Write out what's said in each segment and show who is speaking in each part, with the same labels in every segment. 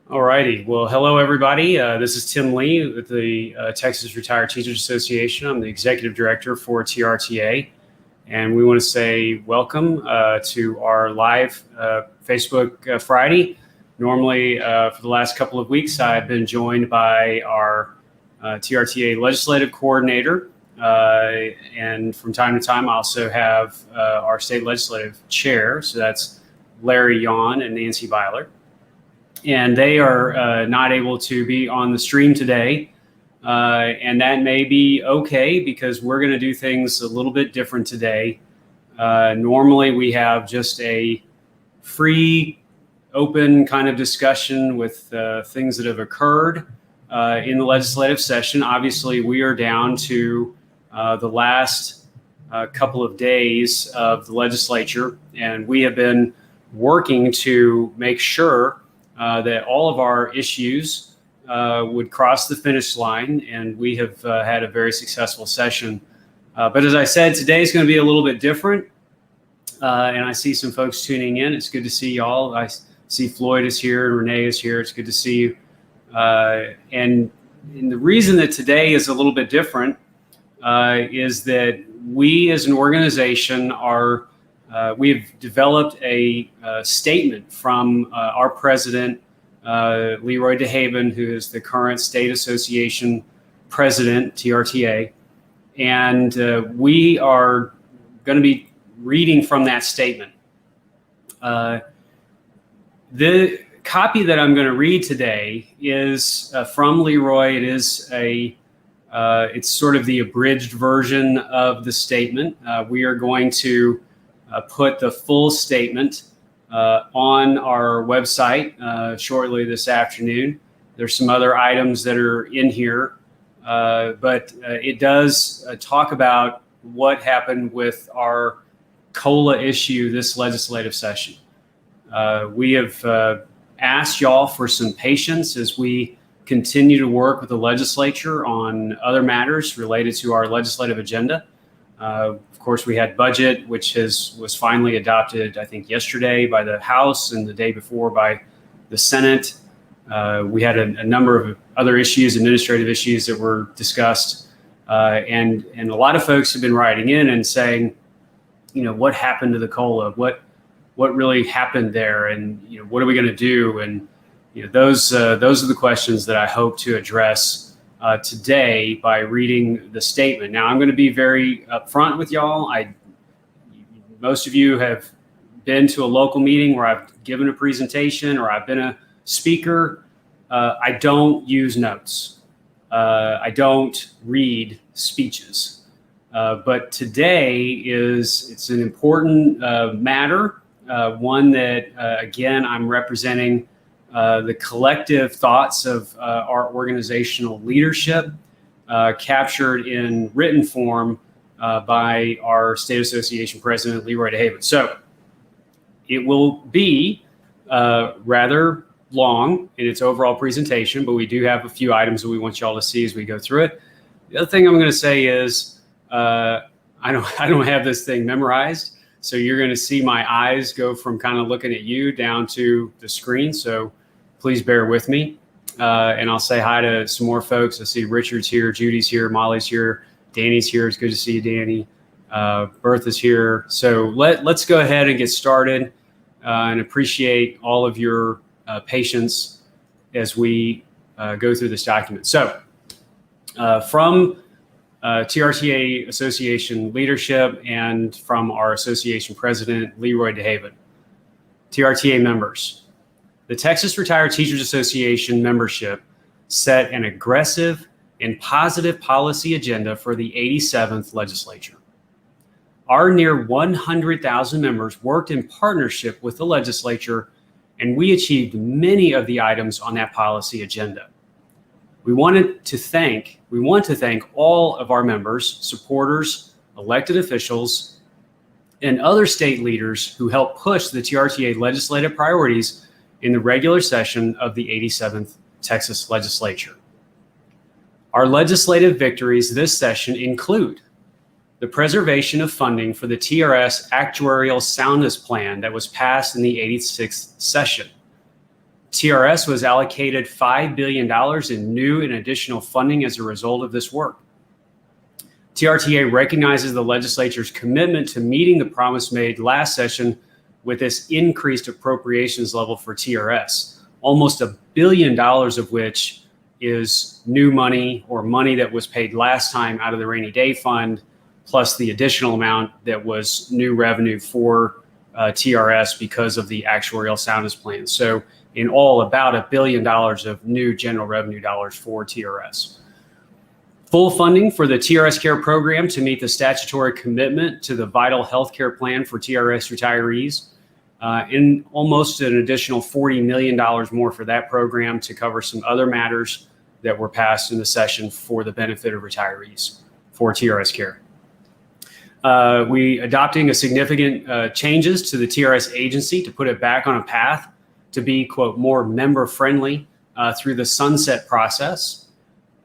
Speaker 1: All righty. Well, hello, everybody. This is Tim Lee with the Texas Retired Teachers Association. I'm the executive director for TRTA, and we want to say welcome to our live Facebook Friday. Normally, for the last couple of weeks, I've been joined by our TRTA legislative coordinator, and from time to time, I also have our state legislative chair. So that's Larry Yon and Nancy Byler. And they are not able to be on the stream today. And that may be okay because we're going to do things a little bit different today. Normally, we have just a free, open kind of discussion with things that have occurred in the legislative session. Obviously, we are down to the last couple of days of the legislature, and we have been working to make sure that all of our issues would cross the finish line, and we have had a very successful session. But as I said, today is going to be a little bit different, and I see some folks tuning in. It's good to see y'all. I see Floyd is here and Renee is here. It's good to see you. And the reason that today is a little bit different is that we as an organization are we've developed a statement from our president, Leroy DeHaven, who is the current state association president, TRTA. And we are going to be reading from that statement. The copy that I'm going to read today is from Leroy. It is it's sort of the abridged version of the statement. We are going to put the full statement on our website shortly this afternoon. There's some other items that are in here, but it does talk about what happened with our COLA issue this legislative session. We have asked y'all for some patience as we continue to work with the legislature on other matters related to our legislative agenda. Of course, we had budget, which was finally adopted, I think, yesterday by the House and the day before by the Senate. We had a number of other issues, administrative issues that were discussed. And a lot of folks have been writing in and saying, what happened to the COLA? What really happened there? And, what are we going to do? And, those are the questions that I hope to address today by reading the statement. Now, I'm going to be very upfront with y'all. Most of you have been to a local meeting where I've given a presentation or I've been a speaker. I don't use notes. I don't read speeches. But today it's an important matter, one that, again, I'm representing the collective thoughts of our organizational leadership captured in written form by our state association president, Leroy DeHaven. So it will be rather long in its overall presentation, but we do have a few items that we want y'all to see as we go through it. The other thing I'm going to say is I don't have this thing memorized, so you're going to see my eyes go from kind of looking at you down to the screen. So please bear with me. And I'll say hi to some more folks. I see Richard's here, Judy's here, Molly's here, Danny's here. It's good to see you, Danny. Bertha's here. So let's go ahead and get started and appreciate all of your patience as we go through this document. So from TRTA Association leadership and from our association president, Leroy DeHaven. TRTA members. The Texas Retired Teachers Association membership set an aggressive and positive policy agenda for the 87th legislature. Our near 100,000 members worked in partnership with the legislature, and we achieved many of the items on that policy agenda. We want to thank all of our members, supporters, elected officials, and other state leaders who helped push the TRTA legislative priorities in the regular session of the 87th Texas legislature. Our legislative victories this session include the preservation of funding for the TRS Actuarial Soundness Plan that was passed in the 86th session, TRS was allocated $5 billion in new and additional funding as a result of this work. TRTA recognizes the legislature's commitment to meeting the promise made last session with this increased appropriations level for TRS, almost $1 billion of which is new money or money that was paid last time out of the rainy day fund, plus the additional amount that was new revenue for TRS because of the actuarial soundness plan. So in all, about $1 billion of new general revenue dollars for TRS. Full funding for the TRS Care program to meet the statutory commitment to the vital healthcare plan for TRS retirees, and almost an additional $40 million more for that program to cover some other matters that were passed in the session for the benefit of retirees for TRS Care. We adopting a significant changes to the TRS agency to put it back on a path to be, quote, more member friendly through the sunset process.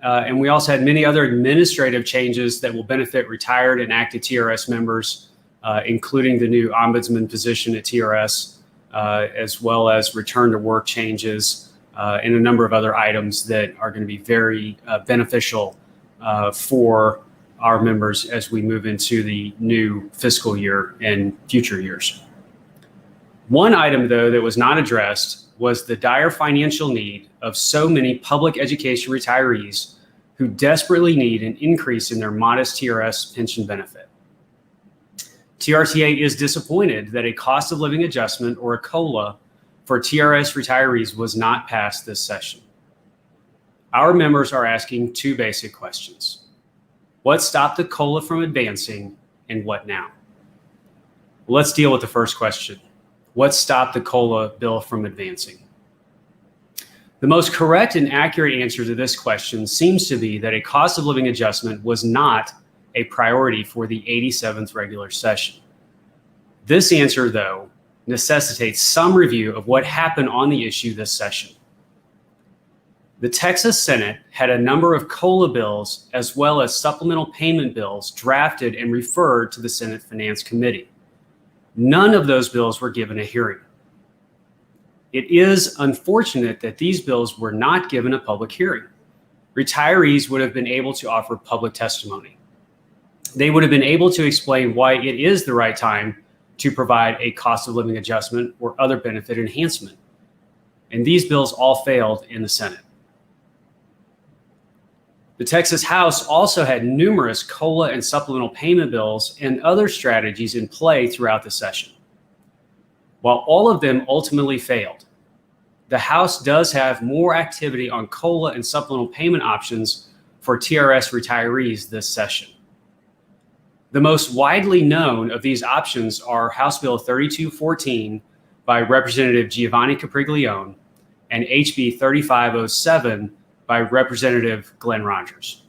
Speaker 1: And we also had many other administrative changes that will benefit retired and active TRS members, including the new ombudsman position at TRS, as well as return to work changes and a number of other items that are going to be very beneficial for our members as we move into the new fiscal year and future years. One item, though, that was not addressed was the dire financial need of so many public education retirees who desperately need an increase in their modest TRS pension benefit. TRTA is disappointed that a cost of living adjustment, or a COLA, for TRS retirees was not passed this session. Our members are asking two basic questions. What stopped the COLA from advancing, and what now? Let's deal with the first question. What stopped the COLA bill from advancing? The most correct and accurate answer to this question seems to be that a cost of living adjustment was not a priority for the 87th regular session. This answer, though, necessitates some review of what happened on the issue this session. The Texas Senate had a number of COLA bills as well as supplemental payment bills drafted and referred to the Senate Finance Committee. None of those bills were given a hearing. It is unfortunate that these bills were not given a public hearing. Retirees would have been able to offer public testimony. They would have been able to explain why it is the right time to provide a cost of living adjustment or other benefit enhancement. And these bills all failed in the Senate. The Texas House also had numerous COLA and supplemental payment bills and other strategies in play throughout the session. While all of them ultimately failed, the House does have more activity on COLA and supplemental payment options for TRS retirees this session. The most widely known of these options are House Bill 3214 by Representative Giovanni Capriglione and HB 3507 by Representative Glenn Rogers.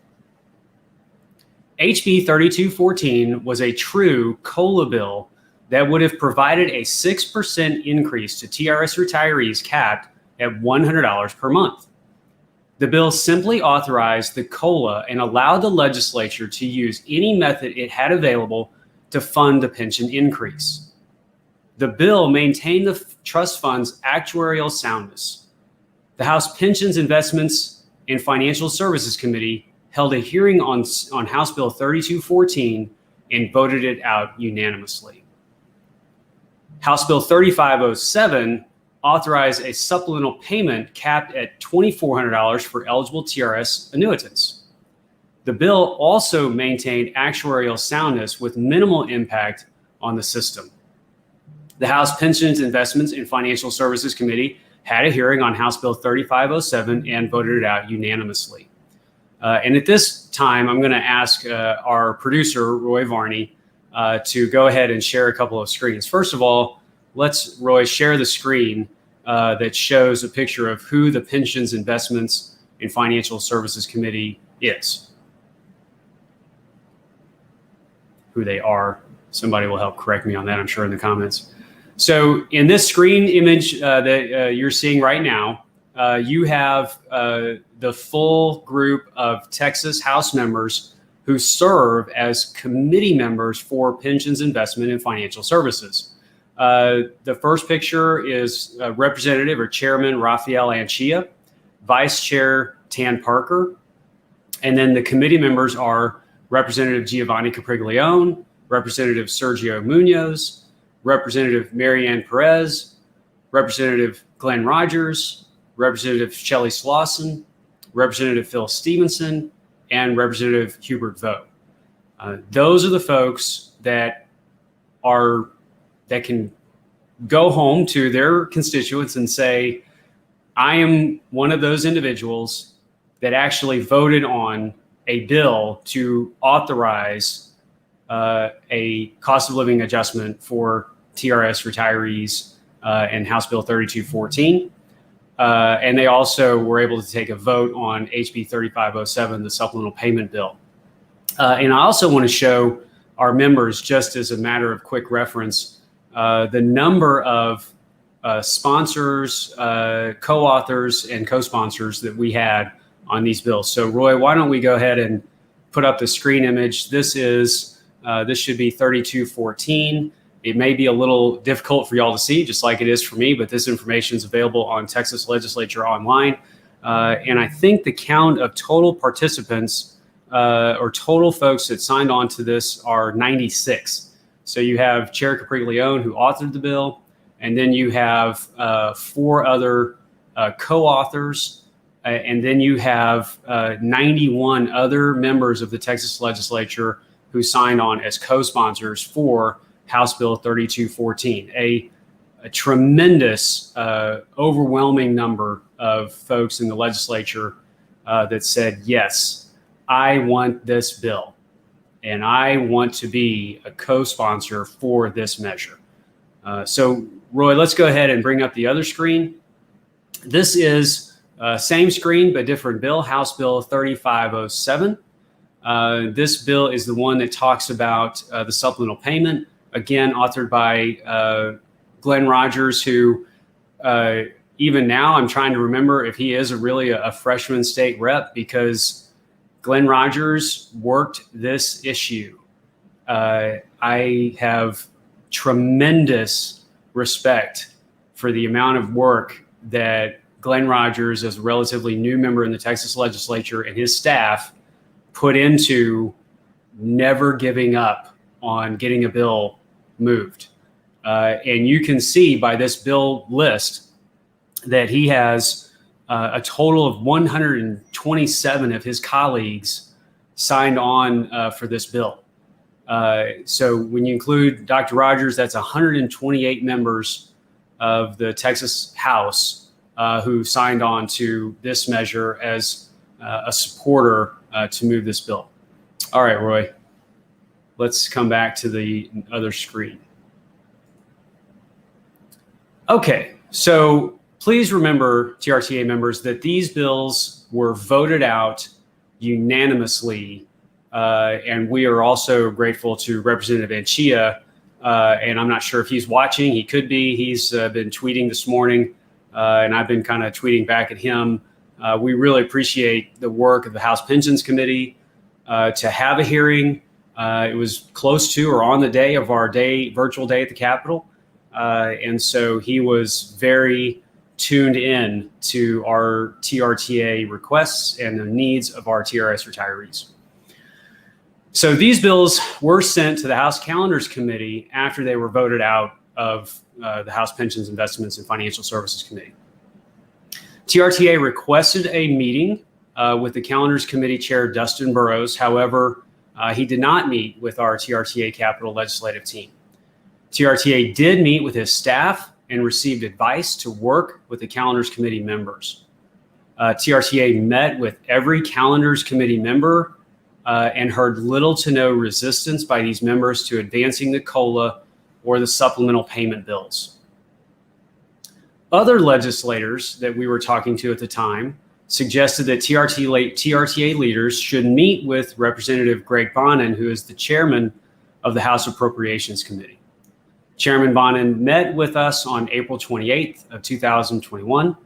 Speaker 1: HB 3214 was a true COLA bill that would have provided a 6% increase to TRS retirees capped at $100 per month. The bill simply authorized the COLA and allowed the legislature to use any method it had available to fund the pension increase. The bill maintained the trust fund's actuarial soundness. The House Pensions, Investments, and Financial Services Committee held a hearing on House Bill 3214 and voted it out unanimously. House Bill 3507 authorized a supplemental payment capped at $2,400 for eligible TRS annuitants. The bill also maintained actuarial soundness with minimal impact on the system. The House Pensions, Investments, and Financial Services Committee had a hearing on House Bill 3507 and voted it out unanimously. And at this time, I'm going to ask our producer, Roy Varney, to go ahead and share a couple of screens. First of all, let's, Roy, share the screen that shows a picture of who the Pensions, Investments, and Financial Services Committee is. Who they are. Somebody will help correct me on that, I'm sure, in the comments. So in this screen image that you're seeing right now, you have the full group of Texas House members who serve as committee members for pensions, investment, and financial services. The first picture is Representative or Chairman Rafael Anchia, Vice Chair Tan Parker, and then the committee members are Representative Giovanni Capriglione, Representative Sergio Munoz, Representative Marianne Perez, Representative Glenn Rogers, Representative Shelley Slauson, Representative Phil Stevenson, and Representative Hubert Vo. Those are the folks that can go home to their constituents and say, I am one of those individuals that actually voted on a bill to authorize a cost of living adjustment for TRS retirees and House Bill 3214. And they also were able to take a vote on HB 3507, the supplemental payment bill. And I also want to show our members, just as a matter of quick reference, the number of sponsors, co-authors, and co-sponsors that we had on these bills. So Roy, why don't we go ahead and put up the screen image. This should be 3214. It may be a little difficult for y'all to see, just like it is for me, but this information is available on Texas Legislature Online. And I think the count of total participants or total folks that signed on to this are 96. So you have Chair Capriglione, who authored the bill, and then you have 4 other co-authors, and then you have 91 other members of the Texas Legislature who signed on as co-sponsors for House Bill 3214, a tremendous, overwhelming number of folks in the legislature that said, yes, I want this bill, and I want to be a co-sponsor for this measure. So, Roy, let's go ahead and bring up the other screen. This is same screen, but different bill, House Bill 3507. This bill is the one that talks about the supplemental payment, again, authored by Glenn Rogers, who even now I'm trying to remember if he is really a freshman state rep, because Glenn Rogers worked this issue. I have tremendous respect for the amount of work that Glenn Rogers, as a relatively new member in the Texas Legislature, and his staff put into never giving up on getting a bill moved. And you can see by this bill list that he has a total of 127 of his colleagues signed on for this bill. So when you include Dr. Rogers, that's 128 members of the Texas House who signed on to this measure as a supporter to move this bill. All right, Roy, let's come back to the other screen. Okay, so please remember, TRTA members, that these bills were voted out unanimously, and we are also grateful to Representative Anchia, and I'm not sure if he's watching. He could be. He's been tweeting this morning, and I've been kind of tweeting back at him. We really appreciate the work of the House Pensions Committee to have a hearing. It was close to or on the day of our virtual day at the Capitol, and so he was very tuned in to our TRTA requests and the needs of our TRS retirees. So these bills were sent to the House Calendars Committee after they were voted out of the House Pensions, Investments, and Financial Services Committee. TRTA requested a meeting with the Calendars Committee Chair, Dustin Burrows. However, he did not meet with our TRTA Capitol legislative team. TRTA did meet with his staff and received advice to work with the Calendars Committee members. TRTA met with every Calendars Committee member and heard little to no resistance by these members to advancing the COLA or the supplemental payment bills. Other legislators that we were talking to at the time suggested that TRTA leaders should meet with Representative Greg Bonin, who is the chairman of the House Appropriations Committee. Chairman Bonin met with us on April 28th of 2021.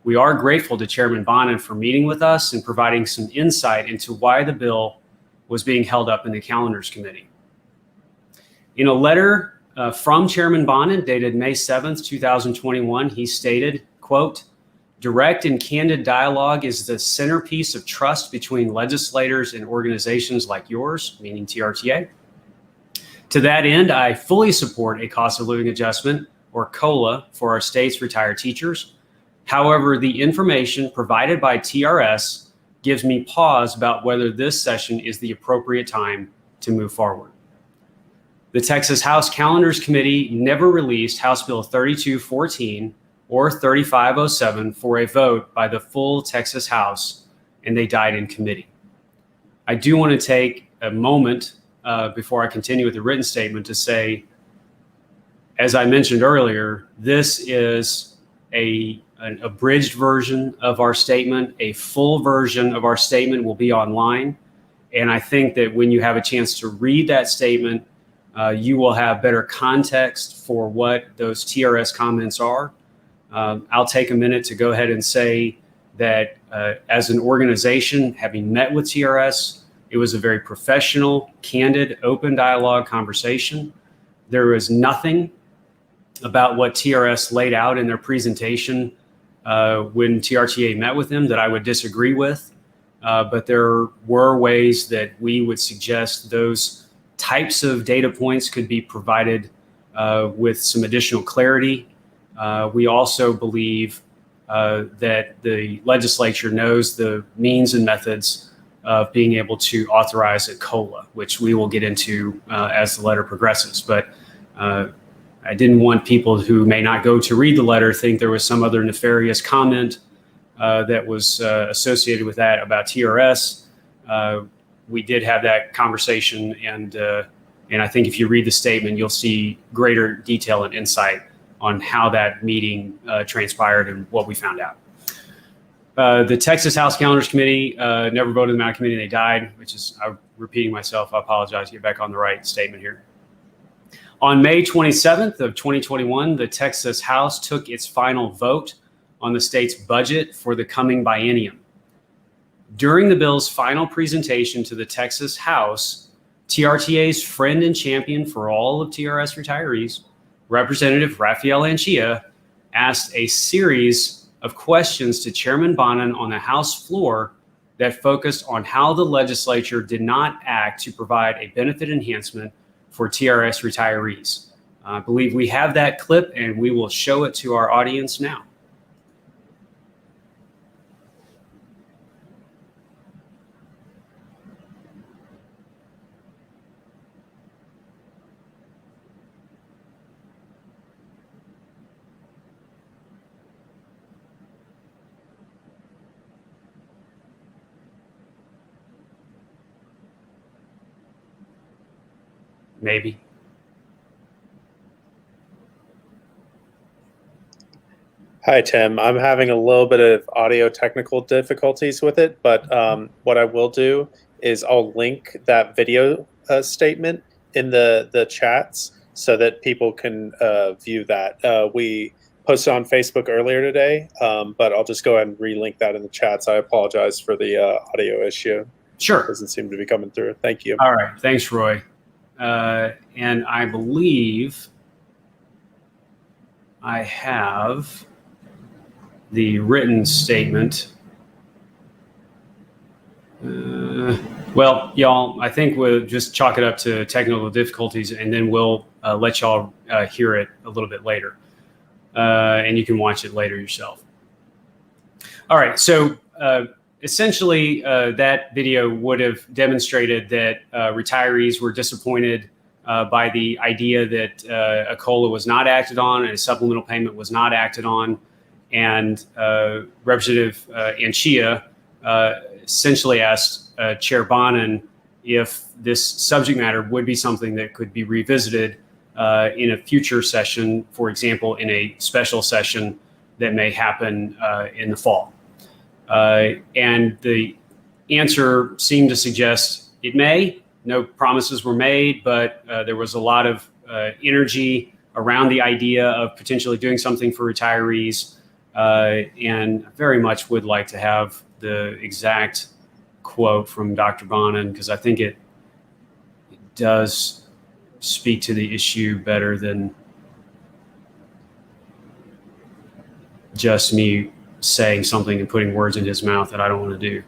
Speaker 1: We are grateful to Chairman Bonin for meeting with us and providing some insight into why the bill was being held up in the Calendars Committee. In a letter from Chairman Bonin, dated May 7th, 2021, he stated, quote, "Direct and candid dialogue is the centerpiece of trust between legislators and organizations like yours," meaning TRTA. "To that end, I fully support a cost of living adjustment, or COLA, for our state's retired teachers. However, the information provided by TRS gives me pause about whether this session is the appropriate time to move forward." The Texas House Calendars Committee never released House Bill 3214 or 3507 for a vote by the full Texas House, and they died in committee. I do want to take a moment before I continue with the written statement to say, as I mentioned earlier, this is an abridged version of our statement. A full version of our statement will be online. And I think that when you have a chance to read that statement, you will have better context for what those TRS comments are. I'll take a minute to go ahead and say that as an organization, having met with TRS, it was a very professional, candid, open dialogue conversation. There was nothing about what TRS laid out in their presentation when TRTA met with them that I would disagree with. But there were ways that we would suggest those types of data points could be provided with some additional clarity. We also believe that the legislature knows the means and methods of being able to authorize a COLA, which we will get into as the letter progresses. But I didn't want people who may not go to read the letter think there was some other nefarious comment that was associated with that about TRS. We did have that conversation, and I think if you read the statement, you'll see greater detail and insight on how that meeting transpired and what we found out. The Texas House Calendars Committee never voted them out of committee. They died, which is, I'm repeating myself. I apologize. Get back on the right statement here. On May 27th of 2021, the Texas House took its final vote on the state's budget for the coming biennium. During the bill's final presentation to the Texas House, TRTA's friend and champion for all of TRS retirees, Representative Rafael Anchia, asked a series of questions to Chairman Bonin on the House floor that focused on how the legislature did not act to provide a benefit enhancement for TRS retirees. I believe we have that clip, and we will show it to our audience now. Maybe.
Speaker 2: Hi, Tim. I'm having a little bit of audio technical difficulties with it, but what I will do is I'll link that video statement in the chats so that people can view that. We posted on Facebook earlier today, but I'll just go ahead and relink that in the chats. I apologize for the audio issue.
Speaker 1: Sure.
Speaker 2: It doesn't seem to be coming through. Thank you.
Speaker 1: All right. Thanks, Roy. And I believe I have the written statement. Well, y'all, I think we'll just chalk it up to technical difficulties, and then we'll let y'all hear it a little bit later. And you can watch it later yourself. All right. So essentially, that video would have demonstrated that retirees were disappointed by the idea that a COLA was not acted on and a supplemental payment was not acted on. And Representative Anchia essentially asked Chair Bonin if this subject matter would be something that could be revisited in a future session, for example, in a special session that may happen in the fall. And the answer seemed to suggest it may. No promises were made, but there was a lot of energy around the idea of potentially doing something for retirees. And very much would like to have the exact quote from Dr. Bonin, because I think it does speak to the issue better than just me saying something and putting words in his mouth that I don't want to do.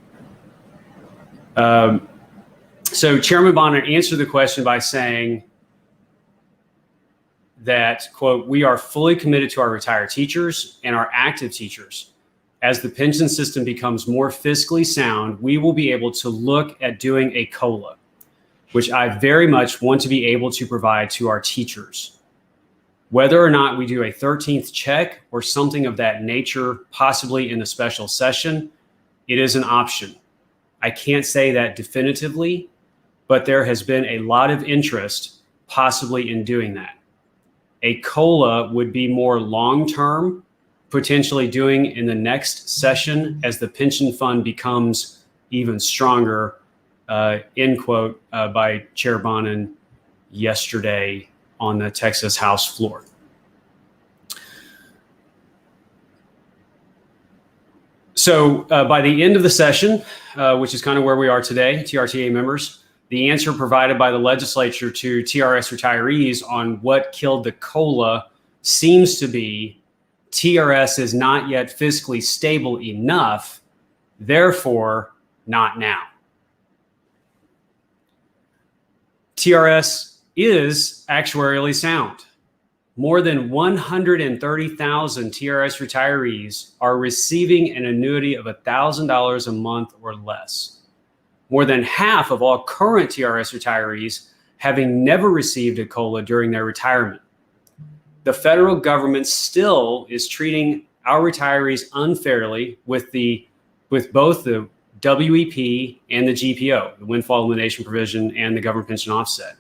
Speaker 1: So Chairman Bonner answered the question by saying that, quote, "We are fully committed to our retired teachers and our active teachers. As the pension system becomes more fiscally sound, we will be able to look at doing a COLA, which I very much want to be able to provide to our teachers. Whether or not we do a 13th check or something of that nature, possibly in a special session, it is an option. I can't say that definitively, but there has been a lot of interest possibly in doing that. A COLA would be more long-term, potentially doing in the next session as the pension fund becomes even stronger," end quote, by Chair Bonin yesterday on the Texas House floor. So by the end of the session, which is kind of where we are today, TRTA members, the answer provided by the legislature to TRS retirees on what killed the COLA seems to be TRS is not yet fiscally stable enough, therefore not now. TRS is actuarially sound. More than 130,000 TRS retirees are receiving an annuity of $1,000 a month or less. More than half of all current TRS retirees having never received a COLA during their retirement. The federal government still is treating our retirees unfairly with both the WEP and the GPO, the windfall elimination provision, and the government pension offset.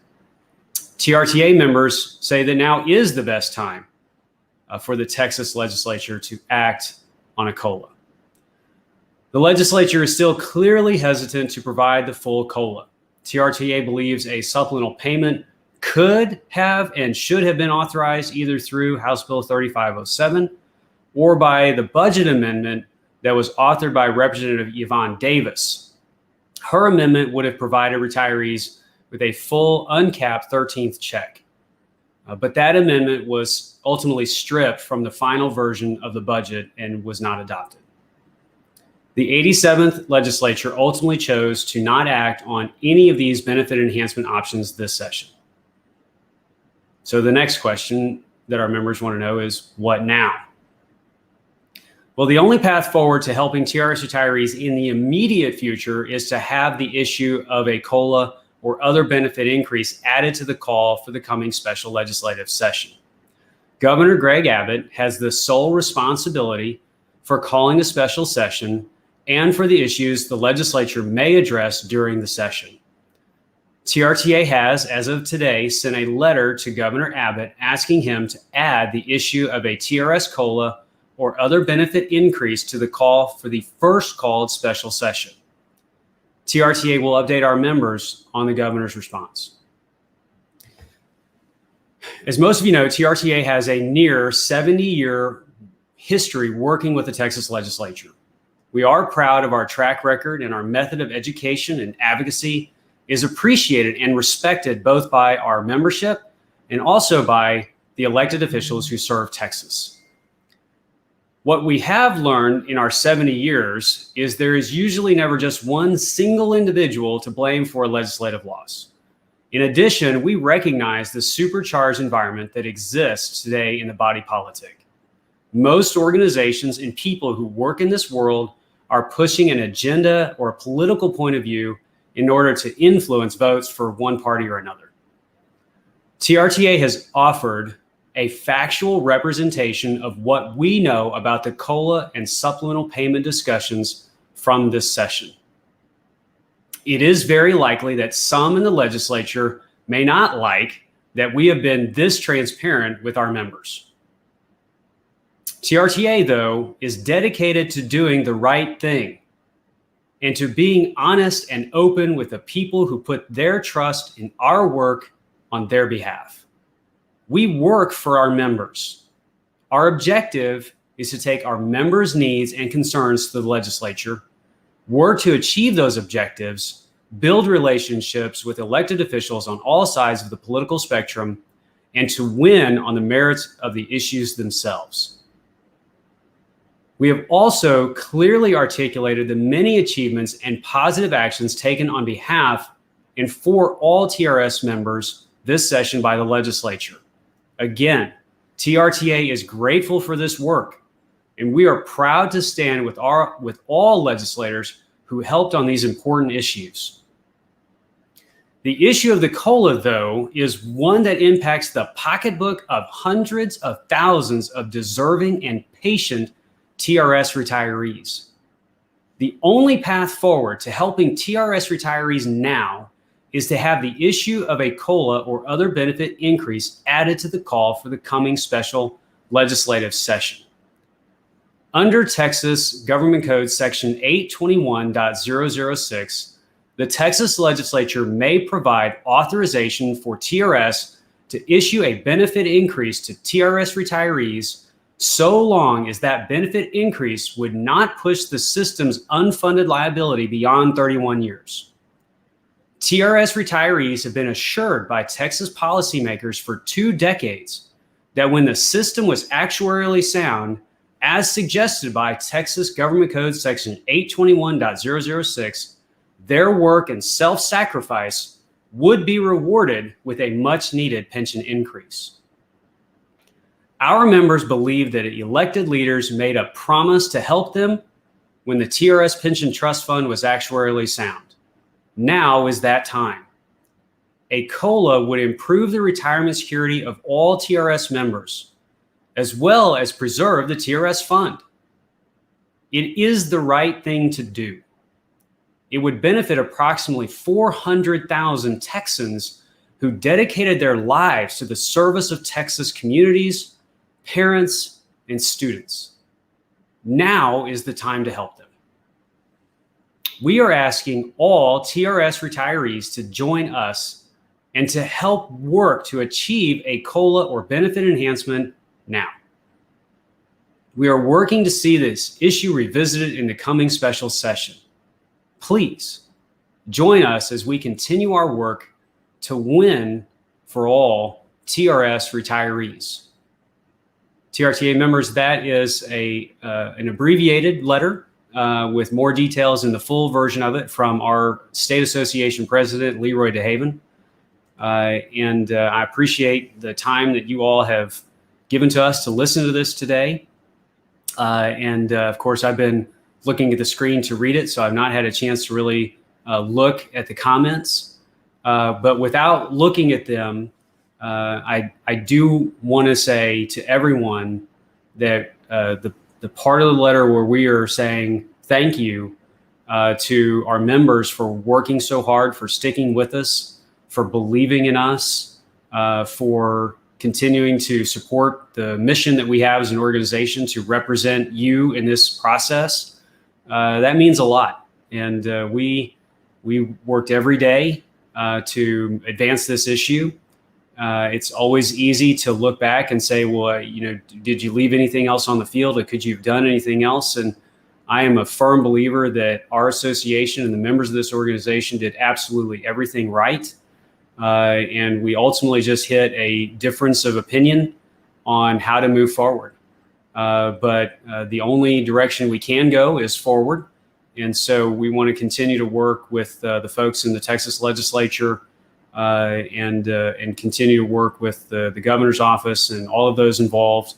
Speaker 1: TRTA members say that now is the best time for the Texas legislature to act on a COLA. The legislature is still clearly hesitant to provide the full COLA. TRTA believes a supplemental payment could have and should have been authorized either through House Bill 3507 or by the budget amendment that was authored by Representative Yvonne Davis. Her amendment would have provided retirees with a full uncapped 13th check. But that amendment was ultimately stripped from the final version of the budget and was not adopted. The 87th legislature ultimately chose to not act on any of these benefit enhancement options this session. So the next question that our members want to know is, what now? Well, the only path forward to helping TRS retirees in the immediate future is to have the issue of a COLA or other benefit increase added to the call for the coming special legislative session. Governor Greg Abbott has the sole responsibility for calling a special session and for the issues the legislature may address during the session. TRTA has, as of today, sent a letter to Governor Abbott asking him to add the issue of a TRS COLA or other benefit increase to the call for the first called special session. TRTA will update our members on the governor's response. As most of you know, TRTA has a near 70-year history working with the Texas legislature. We are proud of our track record, and our method of education and advocacy is appreciated and respected both by our membership and also by the elected officials who serve Texas. What we have learned in our 70 years is there is usually never just one single individual to blame for a legislative loss. In addition, we recognize the supercharged environment that exists today in the body politic. Most organizations and people who work in this world are pushing an agenda or a political point of view in order to influence votes for one party or another. TRTA has offered a factual representation of what we know about the COLA and supplemental payment discussions from this session. It is very likely that some in the legislature may not like that we have been this transparent with our members. TRTA, though, is dedicated to doing the right thing and to being honest and open with the people who put their trust in our work on their behalf. We work for our members. Our objective is to take our members' needs and concerns to the legislature, work to achieve those objectives, build relationships with elected officials on all sides of the political spectrum, and to win on the merits of the issues themselves. We have also clearly articulated the many achievements and positive actions taken on behalf and for all TRS members this session by the legislature. Again, TRTA is grateful for this work, and we are proud to stand with all legislators who helped on these important issues. The issue of the COLA, though, is one that impacts the pocketbook of hundreds of thousands of deserving and patient TRS retirees. The only path forward to helping TRS retirees now is to have the issue of a COLA or other benefit increase added to the call for the coming special legislative session. Under Texas Government Code Section 821.006, the Texas legislature may provide authorization for TRS to issue a benefit increase to TRS retirees so long as that benefit increase would not push the system's unfunded liability beyond 31 years. TRS retirees have been assured by Texas policymakers for 2 decades that when the system was actuarially sound, as suggested by Texas Government Code Section 821.006, their work and self-sacrifice would be rewarded with a much-needed pension increase. Our members believe that elected leaders made a promise to help them when the TRS Pension Trust Fund was actuarially sound. Now is that time. A COLA would improve the retirement security of all TRS members, as well as preserve the TRS fund. It is the right thing to do. It would benefit approximately 400,000 Texans who dedicated their lives to the service of Texas communities, parents, and students. Now is the time to help them. We are asking all TRS retirees to join us and to help work to achieve a COLA or benefit enhancement now. We are working to see this issue revisited in the coming special session. Please join us as we continue our work to win for all TRS retirees. TRTA members, that is an abbreviated letter with more details in the full version of it from our State Association President, Leroy DeHaven. And I appreciate the time that you all have given to us to listen to this today. Of course, I've been looking at the screen to read it, so I've not had a chance to really look at the comments. But without looking at them, I do want to say to everyone that the part of the letter where we are saying thank you to our members for working so hard, for sticking with us, for believing in us, for continuing to support the mission that we have as an organization to represent you in this process. That means a lot. And we worked every day to advance this issue. It's always easy to look back and say, well, did you leave anything else on the field, or could you have done anything else? And I am a firm believer that our association and the members of this organization did absolutely everything right. And we ultimately just hit a difference of opinion on how to move forward. But the only direction we can go is forward. And so we want to continue to work with the folks in the Texas legislature and continue to work with the governor's office and all of those involved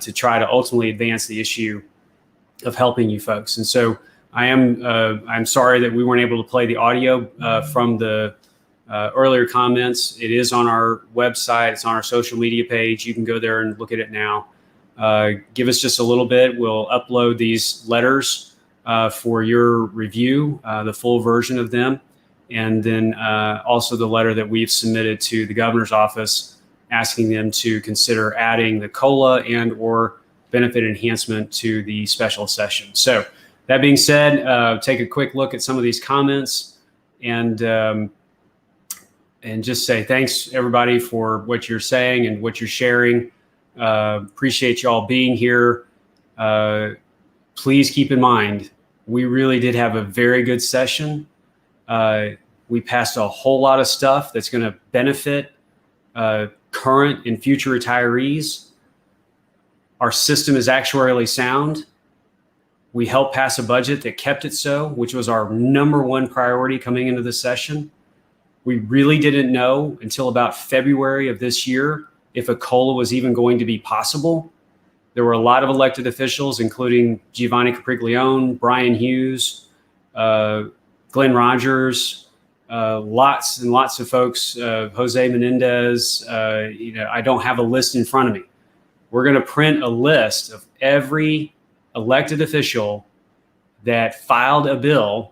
Speaker 1: to try to ultimately advance the issue of helping you folks. And so I'm sorry that we weren't able to play the audio from the earlier comments. It is on our website. It's on our social media page. You can go there and look at it now. Give us just a little bit. We'll upload these letters for your review, the full version of them. And then also the letter that we've submitted to the governor's office asking them to consider adding the COLA and or benefit enhancement to the special session. So that being said, take a quick look at some of these comments and just say thanks everybody for what you're saying and what you're sharing. Appreciate you all being here. Please keep in mind, we really did have a very good session. We passed a whole lot of stuff that's going to benefit current and future retirees. Our system is actuarially sound. We helped pass a budget that kept it so, which was our #1 priority coming into this session. We really didn't know until about February of this year if a COLA was even going to be possible. There were a lot of elected officials, including Giovanni Capriglione, Brian Hughes, Glenn Rogers, lots and lots of folks, Jose Menendez. I don't have a list in front of me. We're going to print a list of every elected official that filed a bill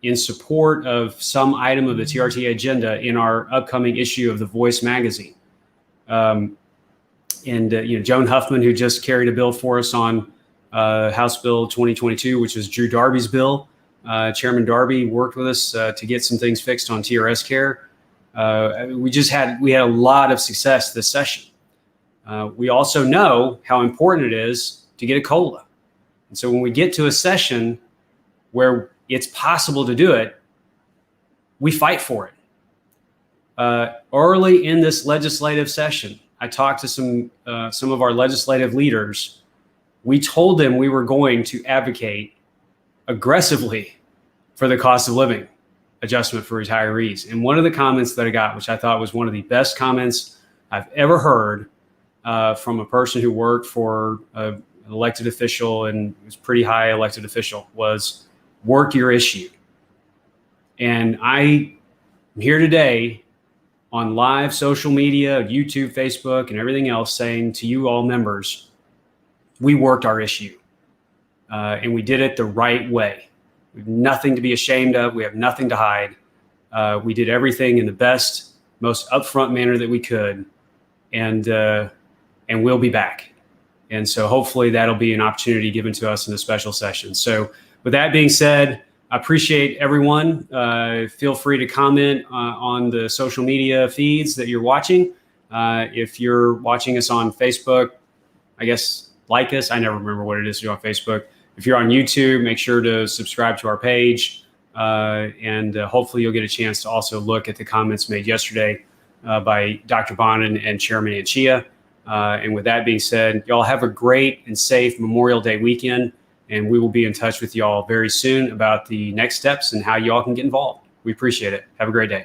Speaker 1: in support of some item of the TRTA agenda in our upcoming issue of The Voice magazine. Joan Huffman, who just carried a bill for us on House Bill 2022, which was Drew Darby's bill. Chairman Darby worked with us to get some things fixed on TRS care. We had a lot of success this session. We also know how important it is to get a COLA. And so when we get to a session where it's possible to do it, we fight for it. Early in this legislative session, I talked to some of our legislative leaders. We told them we were going to advocate aggressively for the cost of living adjustment for retirees. And one of the comments that I got, which I thought was one of the best comments I've ever heard from a person who worked for an elected official and was pretty high elected official, was work your issue. And I'm here today on live social media, YouTube, Facebook, and everything else saying to you all members, we worked our issue and we did it the right way. We have nothing to be ashamed of. We have nothing to hide. We did everything in the best, most upfront manner that we could, and we'll be back. And so hopefully that'll be an opportunity given to us in a special session. So with that being said, I appreciate everyone. Feel free to comment on the social media feeds that you're watching. If you're watching us on Facebook, I guess like us. I never remember what it is to do on Facebook. If you're on YouTube, make sure to subscribe to our page. And hopefully you'll get a chance to also look at the comments made yesterday by Dr. Bonin and Chairman Anchia. And with that being said, y'all have a great and safe Memorial Day weekend. And we will be in touch with y'all very soon about the next steps and how y'all can get involved. We appreciate it. Have a great day.